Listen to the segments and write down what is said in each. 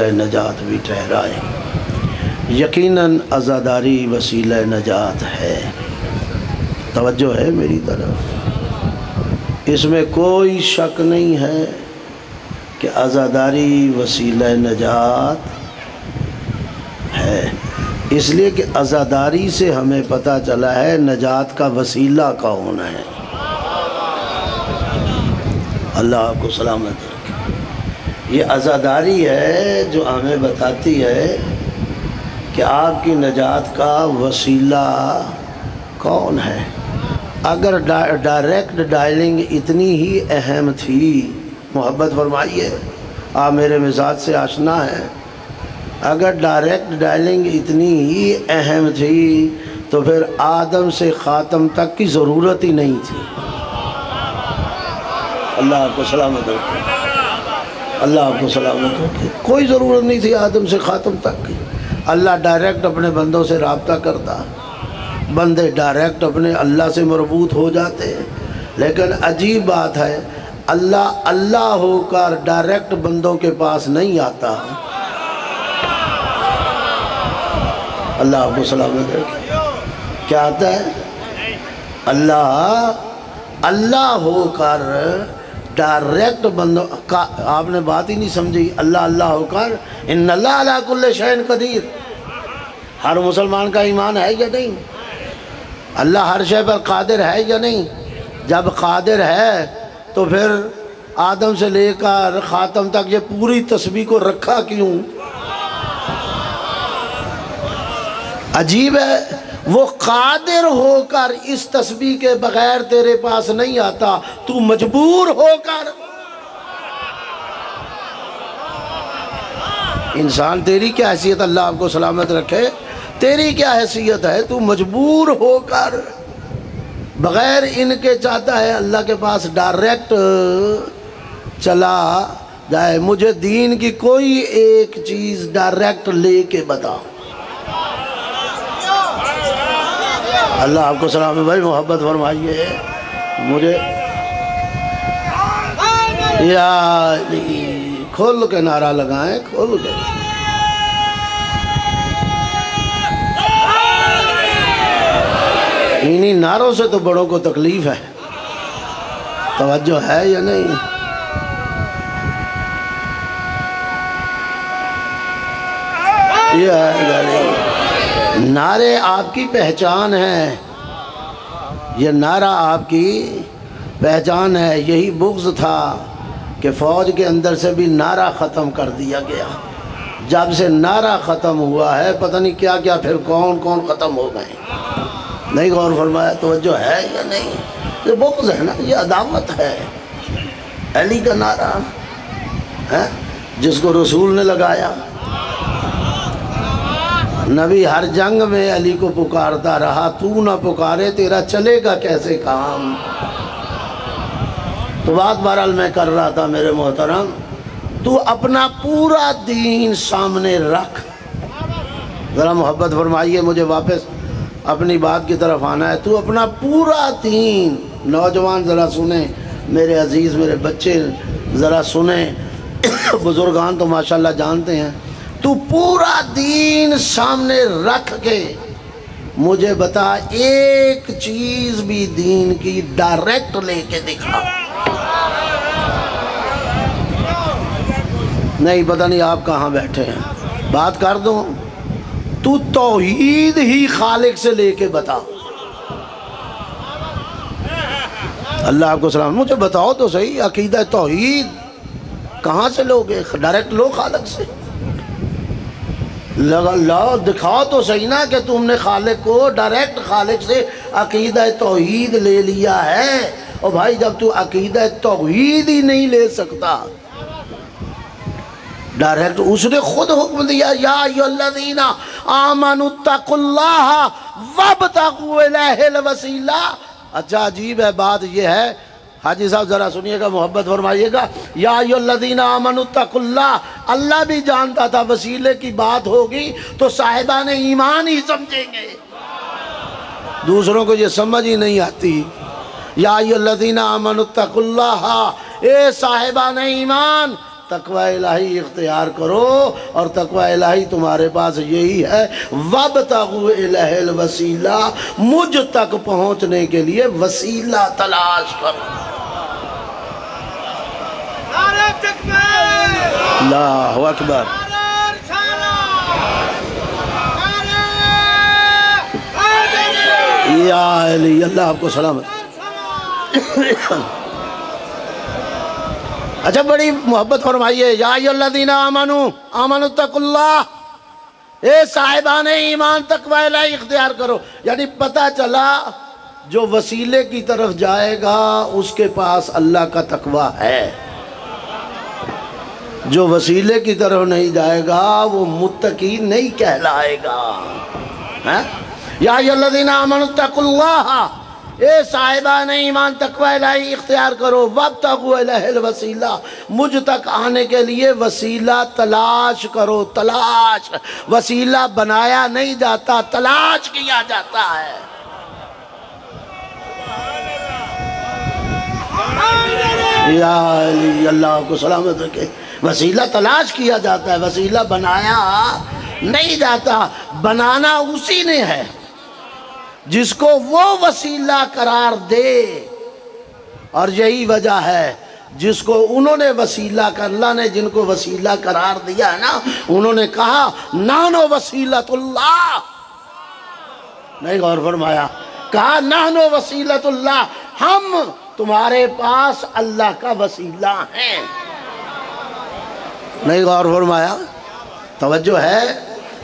نجات بھی ٹھہرائے۔ یقیناً عزاداری وسیلہ نجات ہے۔ توجہ ہے میری طرف، اس میں کوئی شک نہیں ہے کہ عزاداری وسیلہ نجات ہے، اس لیے کہ عزاداری سے ہمیں پتہ چلا ہے نجات کا وسیلہ کون ہے۔ اللہ آپ کو سلامت رکھے۔ یہ عزاداری ہے جو ہمیں بتاتی ہے کہ آپ کی نجات کا وسیلہ کون ہے۔ اگر ڈائریکٹ ڈائلنگ اتنی ہی اہم تھی، محبت فرمائیے، آپ میرے مزاج سے آشنا ہیں، اگر ڈائریکٹ ڈائلنگ اتنی ہی اہم تھی تو پھر آدم سے خاتم تک کی ضرورت ہی نہیں تھی۔ اللہ آپ کو سلامت رکھے، اللہ آپ کو سلامت رکھے۔ کوئی ضرورت نہیں تھی آدم سے خاتم تک کی۔ اللہ ڈائریکٹ اپنے بندوں سے رابطہ کرتا، بندے ڈائریکٹ اپنے اللہ سے مربوط ہو جاتے ہیں۔ لیکن عجیب بات ہے، اللہ اللہ ہو کر ڈائریکٹ بندوں کے پاس نہیں آتا۔ اللہ آپ کو سلامت رکھے۔ کیا آتا ہے؟ اللہ اللہ ہو کر ڈائریکٹ بندوں کا، آپ نے بات ہی نہیں سمجھی۔ اللہ اللہ ہو کر، ان اللہ علی کل شیء قدیر، ہر مسلمان کا ایمان ہے یا نہیں؟ اللہ ہر شے پر قادر ہے یا نہیں؟ جب قادر ہے تو پھر آدم سے لے کر خاتم تک یہ پوری تسبیح کو رکھا کیوں؟ عجیب ہے، وہ قادر ہو کر اس تسبیح کے بغیر تیرے پاس نہیں آتا، تو مجبور ہو کر۔ انسان تیری کیا حیثیت، اللہ آپ کو سلامت رکھے، تیری کیا حیثیت ہے؟ تو مجبور ہو کر بغیر ان کے چاہتا ہے اللہ کے پاس ڈائریکٹ چلا جائے۔ مجھے دین کی کوئی ایک چیز ڈائریکٹ لے کے بتا۔ اللہ آپ کو سلام بھائی، محبت فرمائیے مجھے، یا کھول کے نعرہ لگائیں، کھول کے۔ انہی نعروں سے تو بڑوں کو تکلیف ہے۔ توجہ ہے یا نہیں؟ نعرے آپ کی پہچان ہے، یہ نعرہ آپ کی پہچان ہے۔ یہی بغض تھا کہ فوج کے اندر سے بھی نعرہ ختم کر دیا گیا۔ جب سے نعرہ ختم ہوا ہے پتہ نہیں کیا کیا پھر کون کون ختم ہو گئے۔ نہیں غور فرمایا؟ توجہ ہے یا نہیں؟ یہ بغض ہے نا، یہ عداوت ہے۔ علی کا نعرہ ہے جس کو رسول نے لگایا، نبی ہر جنگ میں علی کو پکارتا رہا، تو نہ پکارے تیرا چلے گا کیسے کام۔ تو بات بہرحال میں کر رہا تھا میرے محترم، تو اپنا پورا دین سامنے رکھ۔ ذرا محبت فرمائیے، مجھے واپس اپنی بات کی طرف آنا ہے۔ تو اپنا پورا دین، نوجوان ذرا سنیں، میرے عزیز میرے بچے ذرا سنیں، بزرگان تو ماشاءاللہ جانتے ہیں۔ تو پورا دین سامنے رکھ کے مجھے بتا، ایک چیز بھی دین کی ڈائریکٹ لے کے دکھا۔ نہیں، پتہ نہیں آپ کہاں بیٹھے ہیں، بات کر دوں، تو توحید ہی خالق سے لے کے بتا۔ اللہ آپ کو سلام، مجھے بتاؤ تو صحیح، عقیدہ توحید کہاں سے لوگے؟ ڈائریکٹ لو خالق سے۔ لا دکھاؤ تو صحیح نا کہ تم نے خالق کو ڈائریکٹ خالق سے عقیدہ توحید لے لیا ہے۔ اور بھائی جب تو عقیدہ توحید ہی نہیں لے سکتا ڈائریکٹ، اس نے خود حکم دیا، یا ایھا الذین آمنوا اتقوا اللہ وابتغوا الیہ الوسیلہ۔ اچھا عجیب ہے، بات یہ ہے، حاجی صاحب ذرا سنیے گا، محبت فرمائیے گا، یا ایھا الذین آمنوا اتقوا اللہ، اللہ بھی جانتا تھا وسیلے کی بات ہوگی تو صاحبان ایمان ہی سمجھیں گے، دوسروں کو یہ سمجھ ہی نہیں آتی۔ یا ایھا الذین آمنوا اتقوا اللہ، اے صاحبان ایمان تقوی الہی اختیار کرو، اور تقوی الہی تمہارے پاس یہی ہے، وَابْتَغُوا إِلَيْهِ الْوَسِيلَةَ، مجھ تک پہنچنے کے لیے وسیلہ تلاش کرو۔ نعرہ تکبیر، اللہ اکبر۔ نعرہ رسالت، نعرہ حیدری، یا علی، اللہ آپ کو سلامت۔ اچھا بڑی محبت فرمائیے، یا ایھا الذین آمنوا اتقوا اللہ، اے صاحبان ایمان تقوی الہی اختیار کرو۔ یعنی پتہ چلا جو وسیلے کی طرف جائے گا اس کے پاس اللہ کا تقوی ہے، جو وسیلے کی طرف نہیں جائے گا وہ متقی نہیں کہلائے گا۔ یا ایھا الذین آمنوا اتقوا اللہ، اے صاحبان ایمان تقوی الہی اختیار کرو، وابتغوا الیہ الوسیلہ، مجھ تک آنے کے لیے وسیلہ تلاش کرو۔ تلاش، وسیلہ بنایا نہیں جاتا، تلاش کیا جاتا ہے۔ یا علی، اللہ کو سلامت رکھے۔ وسیلہ تلاش کیا جاتا ہے، وسیلہ بنایا نہیں جاتا۔ بنانا اسی نے ہے جس کو وہ وسیلہ قرار دے، اور یہی وجہ ہے جس کو انہوں نے وسیلہ، اللہ نے جن کو وسیلہ قرار دیا ہے نا، انہوں نے کہا نحن وسیلۃ اللہ، نہیں غور فرمایا، کہا نحن وسیلۃ اللہ، ہم تمہارے پاس اللہ کا وسیلہ ہیں، نہیں غور فرمایا، توجہ ہے۔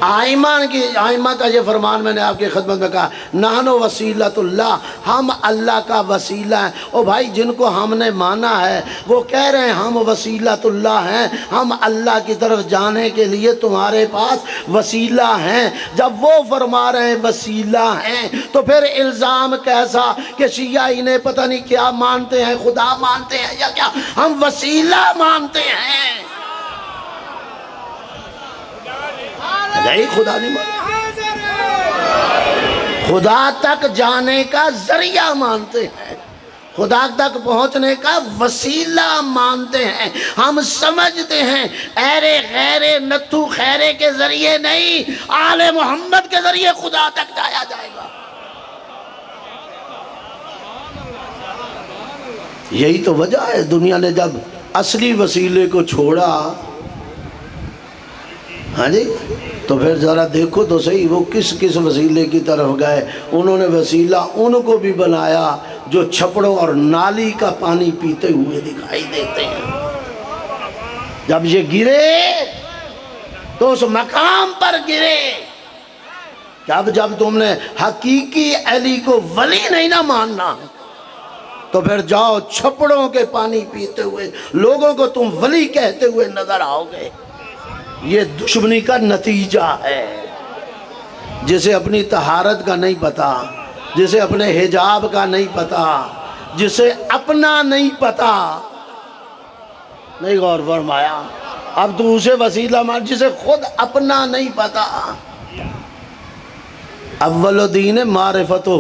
آئمہ کا یہ فرمان میں نے آپ کی خدمت میں کہا، نحن وسیلۃ اللہ، ہم اللہ کا وسیلہ ہیں۔ او بھائی، جن کو ہم نے مانا ہے وہ کہہ رہے ہیں ہم وسیلۃ اللہ ہیں، ہم اللہ کی طرف جانے کے لیے تمہارے پاس وسیلہ ہیں۔ جب وہ فرما رہے ہیں وسیلہ ہیں تو پھر الزام کیسا کہ شیعہ انہیں پتہ نہیں کیا مانتے ہیں، خدا مانتے ہیں یا کیا؟ ہم وسیلہ مانتے ہیں، نہیں خدا نہیں مانتے، خدا تک جانے کا ذریعہ مانتے ہیں، خدا تک پہنچنے کا وسیلہ مانتے ہیں۔ ہم سمجھتے ہیں ایرے غیرے نتھو خیرے کے ذریعے نہیں، آل محمد کے ذریعے خدا تک جایا جائے گا۔ یہی تو وجہ ہے دنیا نے جب اصلی وسیلے کو چھوڑا، ہاں جی، تو پھر ذرا دیکھو تو صحیح وہ کس کس وسیلے کی طرف گئے۔ انہوں نے وسیلہ ان کو بھی بنایا جو چھپڑوں اور نالی کا پانی پیتے ہوئے دکھائی دیتے ہیں۔ جب یہ گرے تو اس مقام پر گرے، جب تم نے حقیقی علی کو ولی نہیں نہ ماننا تو پھر جاؤ چھپڑوں کے پانی پیتے ہوئے لوگوں کو تم ولی کہتے ہوئے نظر آؤ گے۔ یہ دشمنی کا نتیجہ ہے۔ جسے اپنی طہارت کا نہیں پتا، جسے اپنے حجاب کا نہیں پتا، جسے اپنا نہیں پتا، نہیں غور فرمایا، اب تو اسے وسیلہ مان، جسے خود اپنا نہیں پتا۔ اول دین معرفتہ،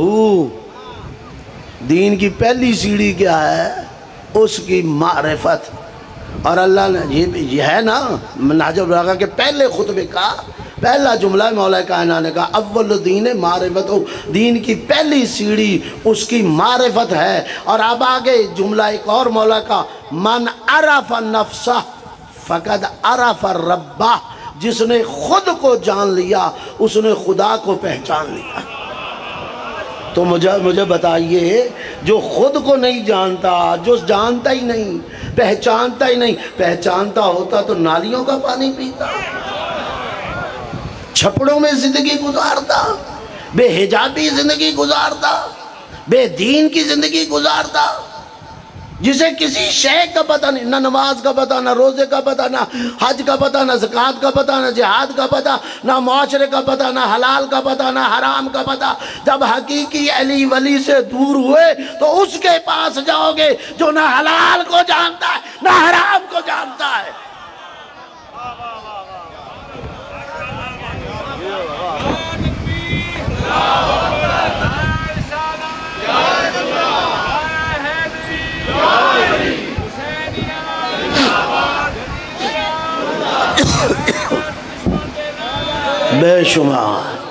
دین کی پہلی سیڑھی کیا ہے؟ اس کی معرفت۔ اور اللہ نے یہ ہے نا نہج البلاغہ کے پہلے خطبے کا پہلا جملہ مولا کائنات نے کہا اول دین معرفت، دین کی پہلی سیڑھی اس کی معرفت ہے۔ اور اب آگے جملہ ایک اور مولا کا، من عرف نفسہ فقد عرف ربہ، جس نے خود کو جان لیا اس نے خدا کو پہچان لیا۔ تو مجھے بتائیے، جو خود کو نہیں جانتا، جو جانتا ہی نہیں، پہچانتا ہی نہیں، پہچانتا ہوتا تو نالیوں کا پانی پیتا، چھپڑوں میں زندگی گزارتا، بے حجابی زندگی گزارتا، بے دین کی زندگی گزارتا، جسے کسی شے کا پتہ نہیں، نہ نماز کا پتہ، نہ روزے کا پتہ، نہ حج کا پتہ، نہ زکوٰۃ کا پتہ، نہ جہاد کا پتہ، نہ معاشرے کا پتہ، نہ حلال کا پتہ، نہ حرام کا پتہ۔ جب حقیقی علی ولی سے دور ہوئے تو اس کے پاس جاؤ گے جو نہ حلال کو جانتا ہے نہ حرام کو جانتا ہے۔ بے شمار.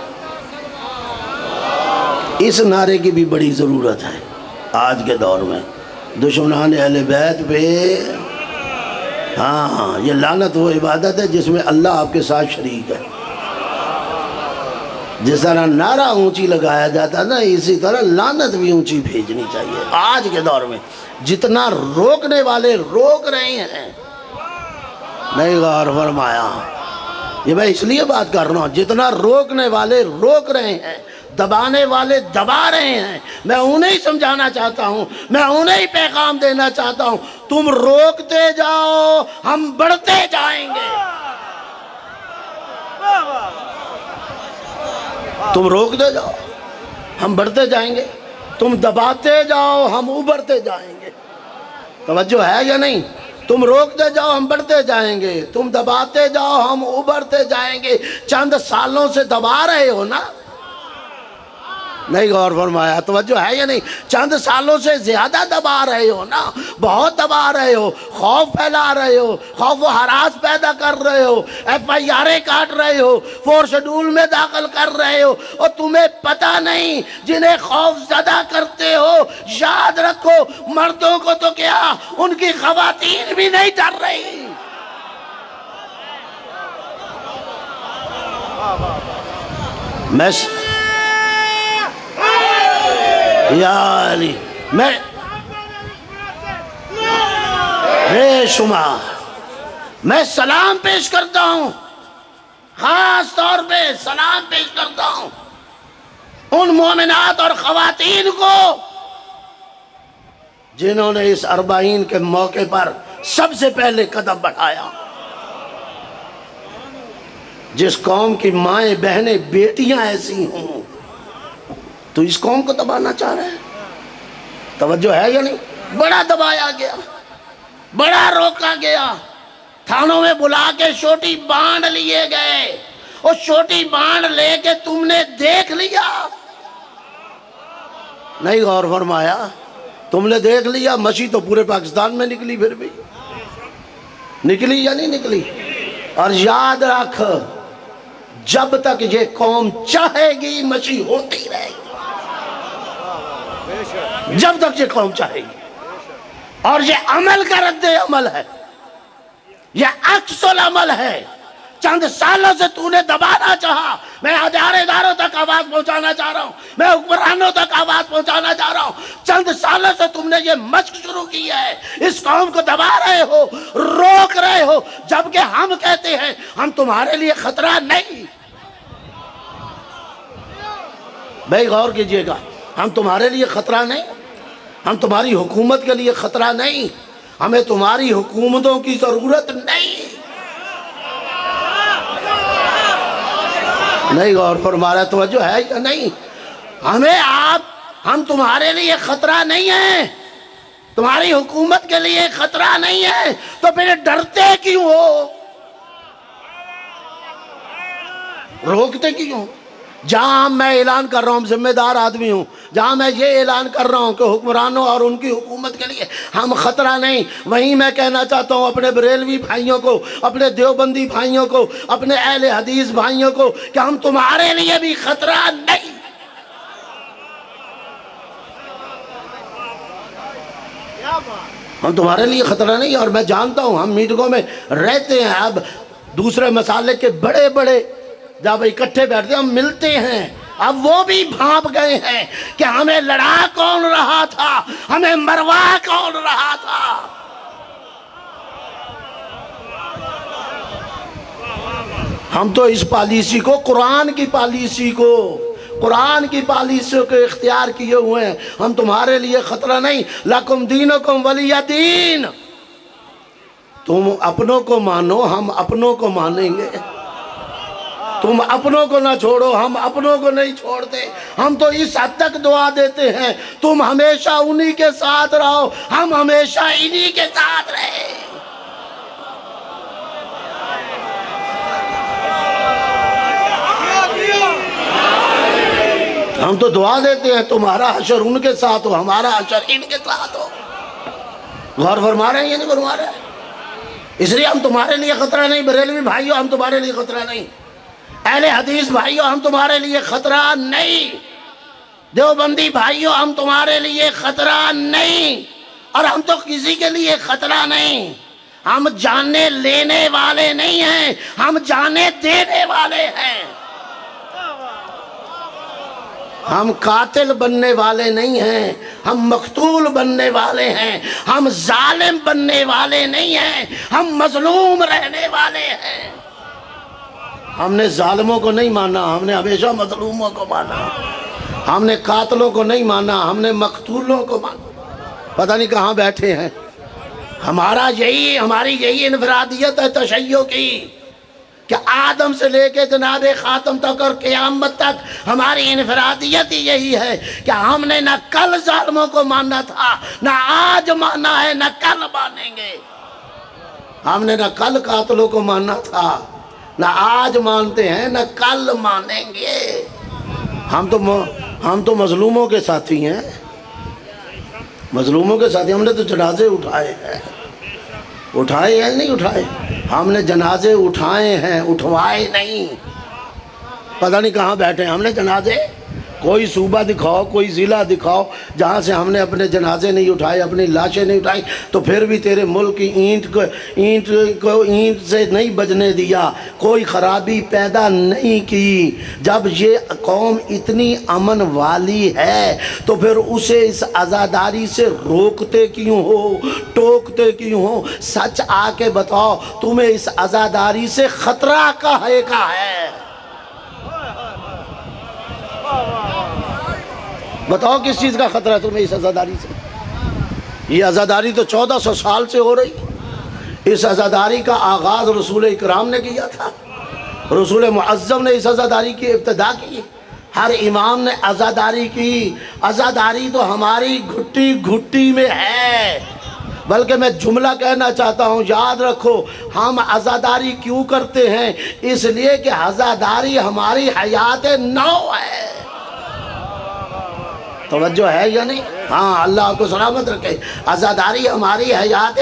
اس نعرے کی بھی بڑی ضرورت ہے آج کے دور میں. دشمنان اہل بیت پہ ہاں یہ لعنت وہ عبادت ہے جس میں اللہ آپ کے ساتھ شریک ہے. جس طرح نعرہ اونچی لگایا جاتا ہے نا، اسی طرح لعنت بھی اونچی بھیجنی چاہیے. آج کے دور میں جتنا روکنے والے روک رہے ہیں، نہیں غور فرمایا، یہ میں اس لیے بات کر رہا ہوں، جتنا روکنے والے روک رہے ہیں، دبانے والے دبا رہے ہیں، میں انہیں سمجھانا چاہتا ہوں، میں انہیں پیغام دینا چاہتا ہوں، تم روکتے جاؤ ہم بڑھتے جائیں گے. تم روکتے جاؤ ہم بڑھتے جائیں گے، تم دباتے جاؤ ہم ابھرتے جائیں گے. توجہ ہے یا نہیں؟ تم روکتے جاؤ ہم بڑھتے جائیں گے، تم دباتے جاؤ ہم ابھرتے جائیں گے. چند سالوں سے دبا رہے ہو نا، نہیں غور فرمایا، توجہ ہے یا نہیں؟ چند سالوں سے زیادہ دبا رہے ہو نا، بہت دبا رہے ہو، خوف پھیلا رہے ہو، خوف و ہراس پیدا کر رہے ہو، ایف آئی آریں کاٹ رہے ہو، 4 شیڈول میں داخل کر رہے ہو، اور تمہیں پتہ نہیں جنہیں خوف زدہ کرتے ہو، یاد رکھو مردوں کو تو کیا ان کی خواتین بھی نہیں ڈر رہی. میں یا علی میں بے شمار میں سلام پیش کرتا ہوں، خاص طور پہ سلام پیش کرتا ہوں ان مومنات اور خواتین کو جنہوں نے اس 40 کے موقع پر سب سے پہلے قدم بڑھایا. جس قوم کی مائیں بہنیں بیٹیاں ایسی ہوں تو اس قوم کو دبانا چاہ رہے ہیں. توجہ ہے یا نہیں؟ بڑا دبایا گیا، بڑا روکا گیا، تھانوں میں بلا کے چھوٹی بانڈ لیے گئے، اور چھوٹی بانڈ لے کے تم نے دیکھ لیا، نہیں غور فرمایا، تم نے دیکھ لیا. مچھی تو پورے پاکستان میں نکلی، پھر بھی نکلی یا نہیں نکلی؟ اور یاد رکھ جب تک یہ قوم چاہے گی مچھی ہوتی رہے گی، جب تک یہ قوم چاہے گی. اور یہ عمل کا رد عمل ہے، یہ عکس العمل ہے. چند سالوں سے تو نے دبانا چاہا، میں اداروں تک آواز پہنچانا چاہ رہا ہوں، میں حکمرانوں تک آواز پہنچانا چاہ رہا ہوں. چند سالوں سے تم نے یہ مشق شروع کی ہے، اس قوم کو دبا رہے ہو، روک رہے ہو، جبکہ ہم کہتے ہیں ہم تمہارے لیے خطرہ نہیں. بھائی غور کیجئے گا، ہم تمہارے لیے خطرہ نہیں، ہم تمہاری حکومت کے لیے خطرہ نہیں، ہمیں تمہاری حکومتوں کی ضرورت نہیں. نہیں غور فرما رہا، توجہ ہے یا نہیں؟ ہم تمہارے لیے خطرہ نہیں ہیں، تمہاری حکومت کے لیے خطرہ نہیں ہے، تو پھر ڈرتے کیوں ہو؟ روکتے کیوں ہو؟ جہاں میں اعلان کر رہا ہوں، ذمہ دار آدمی ہوں، جہاں میں یہ اعلان کر رہا ہوں کہ حکمرانوں اور ان کی حکومت کے لیے ہم خطرہ نہیں، وہیں میں کہنا چاہتا ہوں اپنے بریلوی بھائیوں کو، اپنے دیوبندی بھائیوں کو، اپنے اہل حدیث بھائیوں کو کہ ہم تمہارے لیے بھی خطرہ نہیں. ہم تمہارے لیے خطرہ نہیں. اور میں جانتا ہوں ہم میٹنگوں میں رہتے ہیں، اب دوسرے مسالے کے بڑے بڑے جب اکٹھے بیٹھتے ہیں ہم ملتے ہیں، اب وہ بھی بھانپ گئے ہیں کہ ہمیں لڑا کون رہا تھا، ہمیں مروا کون رہا تھا. ہم تو اس پالیسی کو، قرآن کی پالیسی کو، قرآن کی پالیسی کو اختیار کیے ہوئے ہیں. ہم تمہارے لیے خطرہ نہیں. لکم دینکم ولی دین. تم اپنوں کو مانو، ہم اپنوں کو مانیں گے. تم اپنوں کو نہ چھوڑو، ہم اپنوں کو نہیں چھوڑتے. ہم تو اس حد تک دعا دیتے ہیں تم ہمیشہ انہی کے ساتھ رہو، ہم ہمیشہ انہی کے ساتھ رہے. ہم تو دعا دیتے ہیں تمہارا حشر ان کے ساتھ ہو، ہمارا حشر ان کے ساتھ ہو. غور فرما رہے ہیں یا نہیں فرما رہے ہیں؟ اس لیے ہم تمہارے لیے خطرہ نہیں. بریلوی بھائیو، ہم تمہارے لیے خطرہ نہیں. اہل حدیث بھائیوں ہم تمہارے لیے خطرہ نہیں، دیوبندی بھائیوں ہم تمہارے لیے خطرہ نہیں، اور ہم تو کسی کے لیے خطرہ نہیں۔ ہم جانے لینے والے نہیں ہیں، ہم جانے دینے والے ہیں۔ ہم قاتل بننے والے نہیں ہیں، ہم مقتول بننے والے ہیں۔ ہم ظالم بننے والے نہیں ہیں، ہم مظلوم رہنے والے ہیں۔ ہم نے ظالموں کو نہیں مانا، ہم نے ہمیشہ مظلوموں کو مانا۔ ہم نے قاتلوں کو نہیں مانا، ہم نے مقتولوں کو مانا۔ پتہ نہیں کہاں بیٹھے ہیں۔ ہماری یہی انفرادیت ہے تشیع کی، کہ آدم سے لے کے جناب خاتم تک اور قیامت تک ہماری انفرادیت ہی یہی ہے کہ ہم نے نہ کل ظالموں کو ماننا تھا، نہ آج ماننا ہے، نہ کل مانیں گے۔ ہم نے نہ کل قاتلوں کو ماننا تھا، نہ آج مانتے ہیں، نہ کل مانیں گے۔ ہم تو مظلوموں کے ساتھی ہیں، مظلوموں کے ساتھی۔ ہم نے تو جنازے اٹھائے ہیں، اٹھائے ہیں نہیں اٹھائے؟ ہم نے جنازے اٹھائے ہیں، اٹھوائے نہیں۔ پتہ نہیں کہاں بیٹھے ہیں۔ ہم نے جنازے، کوئی صوبہ دکھاؤ، کوئی ضلع دکھاؤ جہاں سے ہم نے اپنے جنازے نہیں اٹھائے، اپنی لاشیں نہیں اٹھائی، تو پھر بھی تیرے ملک کی اینٹ سے نہیں بجنے دیا، کوئی خرابی پیدا نہیں کی۔ جب یہ قوم اتنی امن والی ہے تو پھر اسے اس عزاداری سے روکتے کیوں ہو، ٹوکتے کیوں ہو؟ سچ آ کے بتاؤ، تمہیں اس عزاداری سے خطرہ کاہے کا ہے؟ بتاؤ کس چیز کا خطرہ ہے تمہیں اس عزاداری سے؟ یہ عزاداری تو 1400 سال سے ہو رہی۔ اس عزاداری کا آغاز رسول اکرام نے کیا تھا، رسول معظم نے اس عزاداری کی ابتدا کی۔ ہر امام نے عزاداری کی۔ عزاداری تو ہماری گھٹی گھٹی میں ہے۔ بلکہ میں جملہ کہنا چاہتا ہوں، یاد رکھو، ہم عزاداری کیوں کرتے ہیں؟ اس لیے کہ عزاداری ہماری حیات نو ہے۔ توجہ ہے یا نہیں؟ ہاں، اللہ آپ کو سلامت رکھے۔ عزاداری ہماری حیات،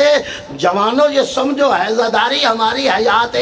جوانوں یہ سمجھو، عزاداری ہماری حیات